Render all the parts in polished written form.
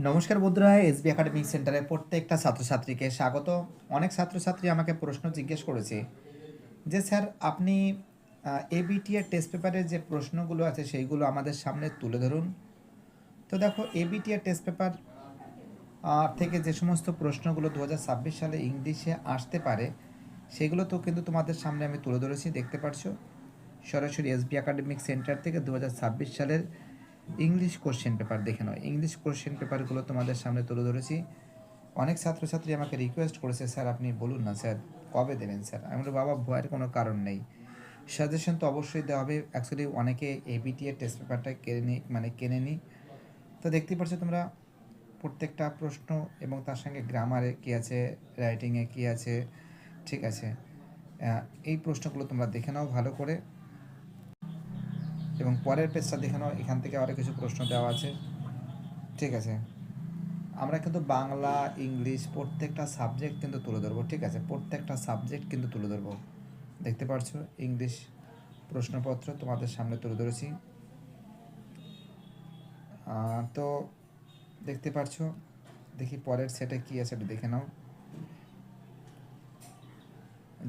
নমস্কার বন্ধুরা, SB academic সেন্টারে প্রত্যেকটা ছাত্রছাত্রীকে স্বাগত। অনেক ছাত্রছাত্রী আমাকে প্রশ্ন জিজ্ঞেস করেছে যে স্যার আপনি এবিটি এর টেস্ট পেপারের যে প্রশ্নগুলো আছে সেইগুলো আমাদের সামনে তুলে ধরুন। তো দেখো, এবিটি এর টেস্ট পেপার থেকে যে সমস্ত প্রশ্নগুলো 2026 সালে ইংলিশে আসতে পারে সেগুলো তো কিন্তু তোমাদের সামনে আমি তুলে ধরেছি, দেখতে পারছো। সরাসরি এসবি একাডেমিক সেন্টার থেকে 2026 সালের ইংলিশ কোশ্চেন পেপার দেখে নাও। ইংলিশ কোশ্চেন পেপারগুলো তোমাদের সামনে তুলে ধরেছি। অনেক ছাত্রছাত্রী আমাকে রিকোয়েস্ট করেছে, স্যার আপনি বলুন না স্যার কবে দেবেন স্যার। আমি বলি বাবা, ভয়ের কোনো কারণ নেই, সাজেশন তো অবশ্যই দেওয়া হবে। অ্যাকচুয়ালি অনেকে এবিটি এর টেস্ট পেপারটা কেনে নিই। তো দেখতেই পাচ্ছ তোমরা প্রত্যেকটা প্রশ্ন এবং তার সঙ্গে গ্রামারে কী আছে, রাইটিংয়ে কী আছে, ঠিক আছে। এই প্রশ্নগুলো তোমরা দেখে নাও ভালো করে, এবং পরের পেজটা দেখে নাও, এখান থেকে আরও কিছু প্রশ্ন দেওয়া আছে, ঠিক আছে। আমরা কিন্তু বাংলা, ইংলিশ প্রত্যেকটা সাবজেক্ট কিন্তু তুলে ধরবো, ঠিক আছে। প্রত্যেকটা সাবজেক্ট কিন্তু তুলে ধরবো, দেখতে পারছো। ইংলিশ প্রশ্নপত্র তোমাদের সামনে তুলে ধরেছি। তো দেখতে পারছো, দেখি পরের সেটে কী আছে একটু দেখে নাও।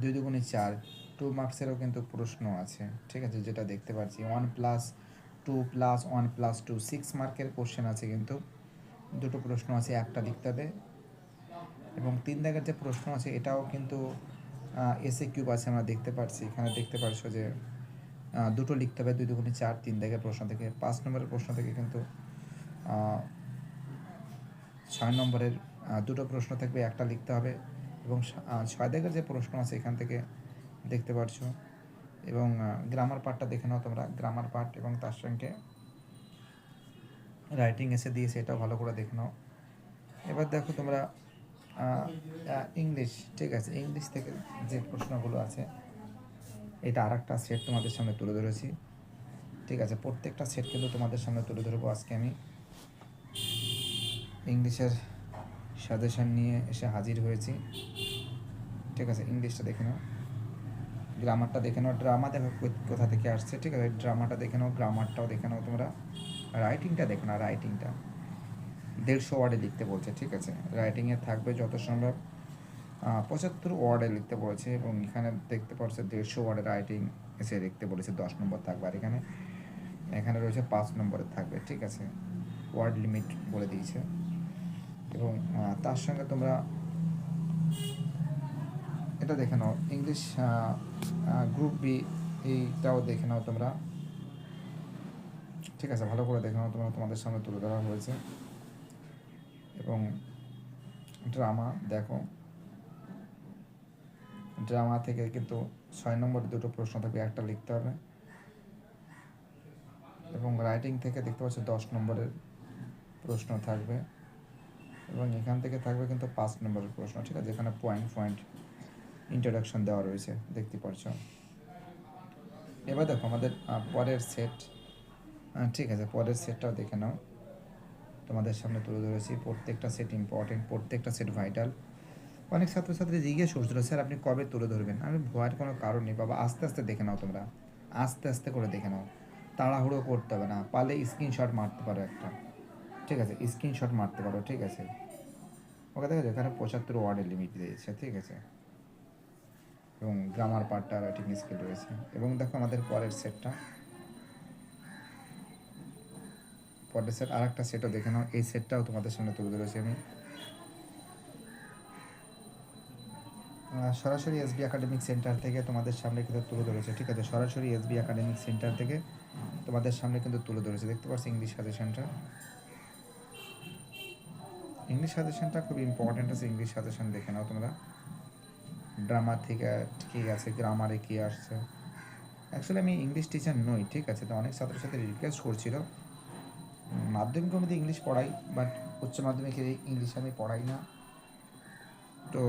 2 দুগুণে 4, 2 মার্কসেরও কিন্তু প্রশ্ন আছে, ঠিক আছে, যেটা দেখতে পাচ্ছি। 1+2+1+2 6 মার্কের কোশ্চেন আছে, কিন্তু দুটো প্রশ্ন আছে, একটা লিখতে হবে। এবং 3 দাগের যে প্রশ্ন আছে এটাও কিন্তু এসে কিউব আছে, আমরা দেখতে পাচ্ছি এখানে, দেখতে পারছো যে দুটো লিখতে হবে। 2 দুগুণে 4, 3 দাগের প্রশ্ন থেকে। 5 নম্বরের প্রশ্ন থেকে কিন্তু 6 নম্বরের দুটো প্রশ্ন থাকবে, একটা লিখতে হবে। এবং 6 দাগের যে প্রশ্ন আছে এখান থেকে দেখতে পারছো। এবং গ্রামার পার্টটা দেখে নাও তোমরা, গ্রামার পার্ট এবং তার সঙ্গে রাইটিং এসে দিয়েছে, এটাও ভালো করে দেখে নাও। এবার দেখো তোমরা ইংলিশ, ঠিক আছে, ইংলিশ থেকে যে প্রশ্নগুলো আছে এটা আর একটা সেট তোমাদের সামনে তুলে ধরেছি, ঠিক আছে। প্রত্যেকটা সেট কিন্তু তোমাদের সামনে তুলে ধরবো আজকে আমি। ইংলিশের সাজেশন নিয়ে এসে হাজির হয়েছি, ঠিক আছে। ইংলিশটা দেখে নাও, গ্রামারটা দেখে নাও, ড্রামা দেখো কোথা থেকে আসছে, ঠিক আছে। ড্রামাটা দেখে নাও, গ্রামারটাও দেখে নাও তোমরা। রাইটিংটা দেখো না, রাইটিংটা 150 ওয়ার্ডে লিখতে বলছে, ঠিক আছে। রাইটিংয়ে থাকবে যত সম্ভব 75 ওয়ার্ডে লিখতে বলেছে, এবং এখানে দেখতে পাচ্ছে 150 ওয়ার্ডের রাইটিং এসে লিখতে বলেছে। 10 নম্বর থাকবে, আর এখানে এখানে রয়েছে 5 নম্বরের থাকবে, ঠিক আছে। ওয়ার্ড লিমিট বলে দিয়েছে। এবং তার সঙ্গে তোমরা এটা দেখে নাও, ইংলিশ গ্রুপ বি, এইটাও দেখে নাও তোমরা, ঠিক আছে। ভালো করে দেখে নাও তোমরা, তোমাদের সামনে তুলে ধরা হয়েছে। এবং ড্রামা দেখো, ড্রামা থেকে কিন্তু 6 নম্বরের দুটো প্রশ্ন থাকবে, একটা লিখতে হবে। এবং রাইটিং থেকে দেখতে পাচ্ছ 10 নম্বরের প্রশ্ন থাকবে, এবং এখান থেকে থাকবে কিন্তু 5 নম্বরের প্রশ্ন, ঠিক আছে, যেখানে পয়েন্ট পয়েন্ট ইন্ট্রোডাকশন দেওয়া রয়েছে, দেখতে পাচ্ছ। এবার দেখো আমাদের পরের সেট, ঠিক আছে, পরের সেটটাও দেখে নাও, তোমাদের সামনে তুলে ধরেছি। প্রত্যেকটা সেট ইম্পর্টেন্ট, প্রত্যেকটা সেট ভাইটাল। অনেক ছাত্রছাত্রী জিজ্ঞেস করছিল, স্যার আপনি কবে তুলে ধরবেন। আমি ভয়ের কোনো কারণ নেই বাবা, আস্তে আস্তে দেখে নাও তোমরা, আস্তে আস্তে করে দেখে নাও, তাড়াহুড়ো করতে হবে না। পারলে স্ক্রিনশট মারতে পারো একটা, ঠিক আছে, স্ক্রিনশট মারতে পারো, ঠিক আছে। ওকে, দেখো এখানে 75 ওয়ার্ডের লিমিট দিয়েছে, ঠিক আছে। এবং গ্রামার পার্টটা রাইটিং স্কিল রয়েছে। এবং দেখো আমাদের পরের সেটটা, পরের সেট আর একটা সেটও দেখে নাও। এই সেটটাও তোমাদের সামনে তুলে ধরেছি আমি। সরাসরি এসবি একাডেমিক সেন্টার থেকে তোমাদের সামনে কিন্তু তুলে ধরেছে, ঠিক আছে। সরাসরি এসবি একাডেমিক সেন্টার থেকে তোমাদের সামনে কিন্তু তুলে ধরেছে, দেখতে পাচ্ছ ইংলিশ সাজেশনটা। ইংলিশ সাজেশনটা খুব ইম্পর্টেন্ট আছে, ইংলিশ সাজেশন দেখে নাও তোমরা। ড্রামা থেকে কী আছে, গ্রামারে কী আসছে। অ্যাকচুয়ালি আমি ইংলিশ টিচার নই, ঠিক আছে। তো অনেক ছাত্রছাত্রী রিকোয়েস্ট করছিল, মাধ্যমিক আমি ইংলিশ পড়াই, বাট উচ্চ মাধ্যমিকে ইংলিশ আমি পড়াই না। তো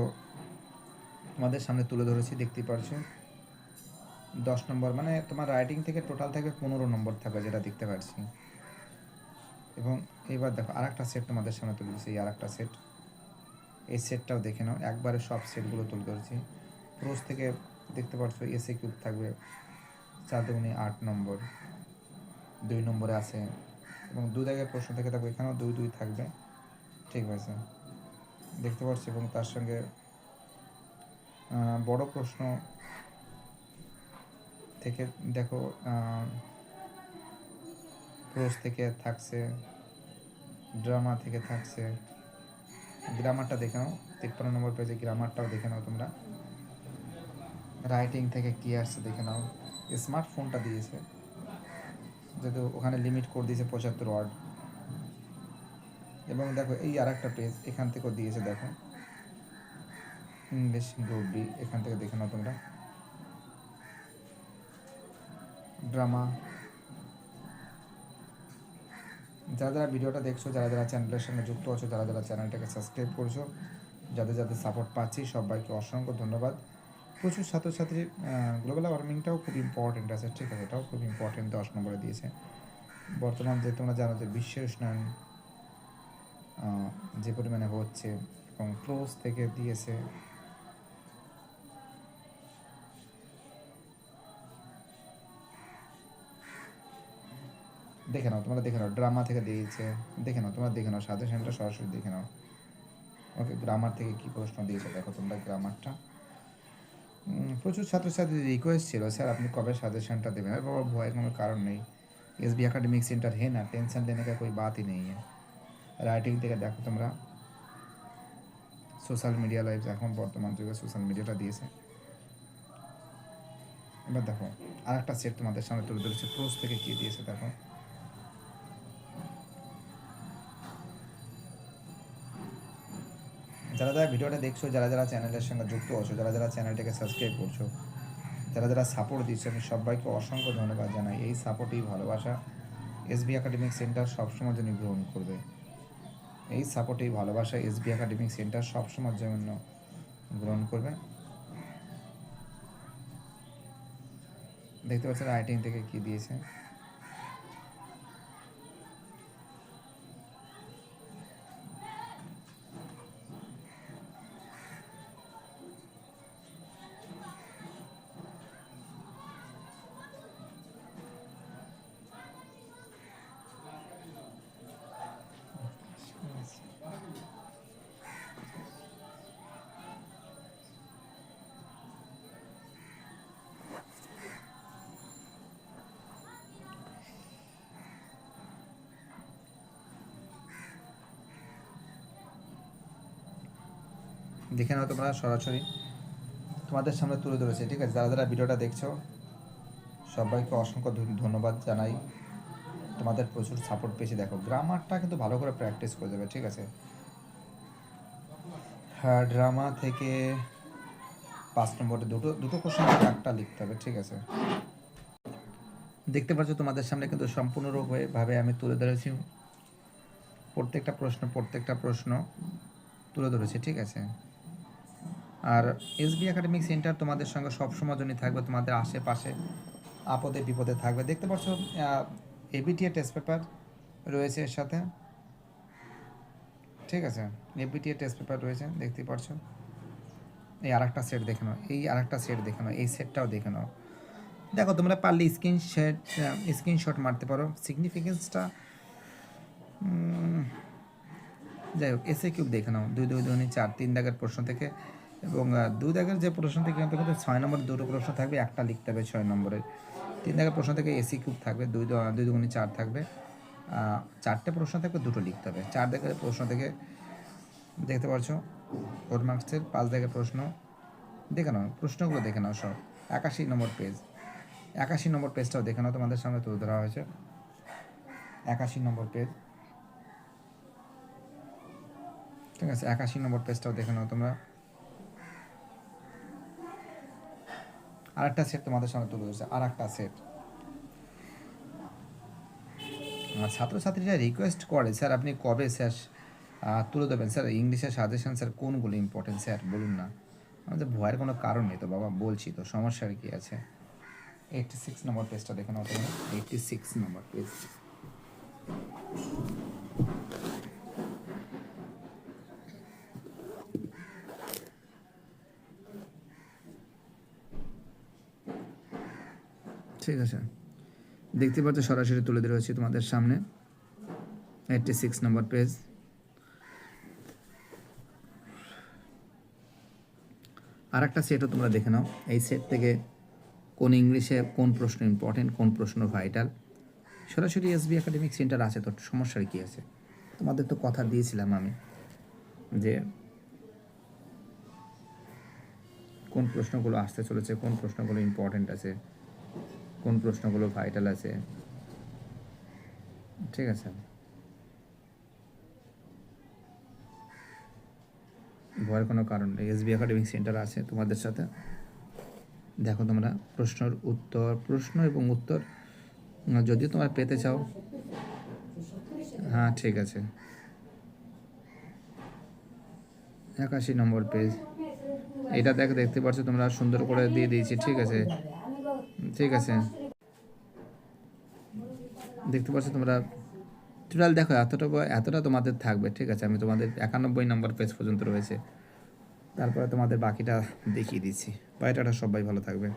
তোমাদের সামনে তুলে ধরেছি, দেখতেই পারছো। 10 নম্বর মানে তোমার রাইটিং থেকে টোটাল থাকবে 15 নম্বর থাকবে, যেটা দেখতে পাচ্ছি। এবং এবার দেখো আর একটা সেট তোমাদের সামনে তুলে দিচ্ছি, আর একটা সেট, এই সেটটাও দেখে নাও। একবারে সব সেটগুলো তুলে ধরেছি। প্রোজ থেকে দেখতে পাচ্ছ এসে কিউব থাকবে 4 দুগুণে 8 নম্বর, 2 নম্বরে আছে। এবং 2 দাগের প্রশ্ন থেকে থাকবে, এখানেও 2 2 থাকবে। ঠিক আছে, দেখতে পাচ্ছি। এবং তার সঙ্গে বড় প্রশ্ন থেকে দেখো, প্রোজ থেকে থাকছে, ড্রামা থেকে থাকছে, গ্রামারটা দেখে নাও 53 নম্বর পেজে, গ্রামারটাও দেখে নাও তোমরা। রাইটিং থেকে কী আসছে দেখে নাও। স্মার্টফোনটা দিয়েছে, যেহেতু ওখানে লিমিট করে দিয়েছে 75 ওয়ার্ড। এবং দেখো এই আর একটা পেজ এখান থেকেও দিয়েছে, দেখো ইংলিশ গ্রুপ বি, এখান থেকে দেখে নাও তোমরা। ড্রামা, যারা যারা ভিডিওটা দেখছো, যারা যারা চ্যানেলের সঙ্গে যুক্ত আছো, যারা যারা চ্যানেলটাকে সাবস্ক্রাইব করছো, যাদের যাদের সাপোর্ট পাচ্ছি, সবাইকে অসংখ্য ধন্যবাদ। প্রচুর ছাত্রছাত্রী, গ্লোবাল ওয়ার্মিংটাও খুব ইম্পর্টেন্ট আছে, ঠিক আছে, এটাও খুব ইম্পর্টেন্ট 10 নম্বরে দিয়েছে। বর্তমান যে তোমরা জানো যে বিশ্বের উষ্ণায়ন যে পরিমাণে হচ্ছে, এবং প্রোজ থেকে দিয়েছে। দেখে নাও তোমরা, দেখে নাও। ড্রামা থেকে দিয়েছে, দেখে নাও তোমরা, দেখে নাও সাজেশনটা সরাসরি দেখে নাও। ওকে, গ্রামার থেকে কী প্রশ্ন দিয়েছে দেখো তোমরা, গ্রামারটা। প্রচুর ছাত্রছাত্রী রিকোয়েস্ট ছিল, স্যার আপনি কবে সাजेशनটা देवें। अरे बाबा भय কোনো কারণ নেই, एसबी एकेडमिक सेंटर है ना, टेंशन लेने का कोई बात ही नहीं है। রাইটিং থেকে দেখো তোমরা, সোশ্যাল মিডিয়া লাইভ, এখন বর্তমান যুগে সোশ্যাল মিডিয়াটা দিয়েছে। এবার দেখো আর একটা সেট তোমাদের সামনে তুলে ধরেছে, প্রোজ থেকে কী দিয়েছে দেখো। যারা যারা ভিডিওটা দেখছো, যারা যারা চ্যানেলের সঙ্গে যুক্ত আছো, যারা যারা চ্যানেলটাকে সাবস্ক্রাইব করছো, যারা যারা সাপোর্ট দিচ্ছে, আমি সবাইকে অসংখ্য ধন্যবাদ জানাই। এই সাপোর্টই ভালোবাসা এসবি একাডেমিক সেন্টার সবসময় জন্য গ্রহণ করবে। এই সাপোর্টেই ভালোবাসা এসবি একাডেমিক সেন্টার সবসময়ের জন্য গ্রহণ করবে। দেখতে পাচ্ছেন রাইটিং থেকে কি দিয়েছে। দেখে নাও তোমরা, সরাসরি তোমাদের সামনে তুলে ধরেছে, ঠিক আছে। যারা যারা ভিডিওটা দেখছো সবাইকে অসংখ্য ধন্যবাদ জানাই, তোমাদের প্রচুর সাপোর্ট পেয়েছি। দেখো গ্রামারটা কিন্তু ভালো করে প্র্যাকটিস করে দেবে, ঠিক আছে। হ্যাঁ, ড্রামা থেকে 5 নম্বরে দুটো কোশ্চেন থেকে একটা লিখতে হবে, ঠিক আছে। দেখতে পাচ্ছ তোমাদের সামনে কিন্তু সম্পূর্ণরূপভাবে আমি তুলে ধরেছি, প্রত্যেকটা প্রশ্ন তুলে ধরেছি, ঠিক আছে। আর এসবি একাডেমিক সেন্টার তোমাদের সঙ্গে সবসময় জন্য থাকবে, তোমাদের আশেপাশে আপদে বিপদে থাকবে। দেখতে পাচ্ছ এবিটিএ টেস্ট পেপার রয়েছে এর সাথে, ঠিক আছে। এবিটিএ টেস্ট পেপার রয়েছে, দেখতে পাচ্ছ। এই আর একটা সেট দেখে নাও, এই আর একটা সেট দেখে নাও, এই সেটটাও দেখে নাও। দেখো তোমরা পারলে স্ক্রিনশট মারতে পারো। সিগনিফিকেন্সটা যাই হোক, এসে কিউব দেখে নাও, 2 2 2 4 3 দাগের প্রশ্ন থেকে, এবং 2 দাগের যে প্রশ্ন থেকে কিন্তু 6 নম্বরের দুটো প্রশ্ন থাকবে, একটা লিখতে হবে 6 নম্বরের। 3 দাগের প্রশ্ন থেকে এসি কিউব থাকবে, 2 2 4 থাকবে, 4টে প্রশ্ন থাকবে, দুটো লিখতে হবে। 4 দাগের প্রশ্ন থেকে দেখতে পাচ্ছ 4 মার্কসের 5 দাগের প্রশ্ন দেখে নাও, প্রশ্নগুলো দেখে নাও সব। 81 নম্বর পেজ, 81 নম্বর পেজটাও দেখে নাও, তোমাদের সামনে তুলে ধরা হয়েছে 81 নম্বর পেজ, ঠিক আছে। 81 নম্বর পেজটাও দেখে নাও তোমরা। আরেকটা সেট তোমাদের সামনে তুলে ধরেছে, আরেকটা সেট। ছাত্রছাত্রীরা রিকোয়েস্ট করে, স্যার আপনি কবে স্যার তুলে দেবেন স্যার ইংলিশের সাজেশন, স্যার কোনগুলো ইম্পর্টেন্ট স্যার বলুন না। আমাদের ভয়ের কোনো কারণ নেই তো বাবা, বলছি তো, সমস্যার কি আছে। 86 নম্বর পেজটা দেখে নাও তোমরা, 86 নম্বর পেজ। ঠিক আছে, দেখতে পাচ্ছ সরাসরি তুলে ধরেছি তোমাদের সামনে 86 নম্বর পেজ। আর একটা সেটও তোমরা দেখে নাও, এই সেট থেকে কোন ইংলিশে কোন প্রশ্ন ইম্পর্টেন্ট, কোন প্রশ্ন ভাইটাল। সরাসরি এসবি একাডেমিক সেন্টার আছে, তো সমস্যার কী আছে? তোমাদের তো কথা দিয়েছিলাম আমি যে কোন প্রশ্নগুলো আসতে চলেছে, কোন প্রশ্নগুলো ইম্পর্টেন্ট আছে, কোন প্রশ্নগুলো ভাইটাল আছে, ঠিক আছে? ভয়ের কোনো কারণ নেই, এসবি একাডেমিক সেন্টার আছে তোমাদের সাথে। দেখো তোমরা প্রশ্ন এবং উত্তর যদিও তোমরা পেতে চাও, হ্যাঁ ঠিক আছে, 81 নম্বর পেজ, এটা দেখতে পাচ্ছ তোমরা, সুন্দর করে দিয়ে দিয়েছি, ঠিক আছে? ঠিক আছে, দেখতে পাচ্ছ তোমরা, টোটাল দেখো এতটা তোমাদের থাকবে, ঠিক আছে? আমি তোমাদের 91 নম্বর পেজ পর্যন্ত রয়েছে, তারপরে তোমাদের বাকিটা দেখিয়ে দিচ্ছি। বাইরেটা সবাই ভালো থাকবে।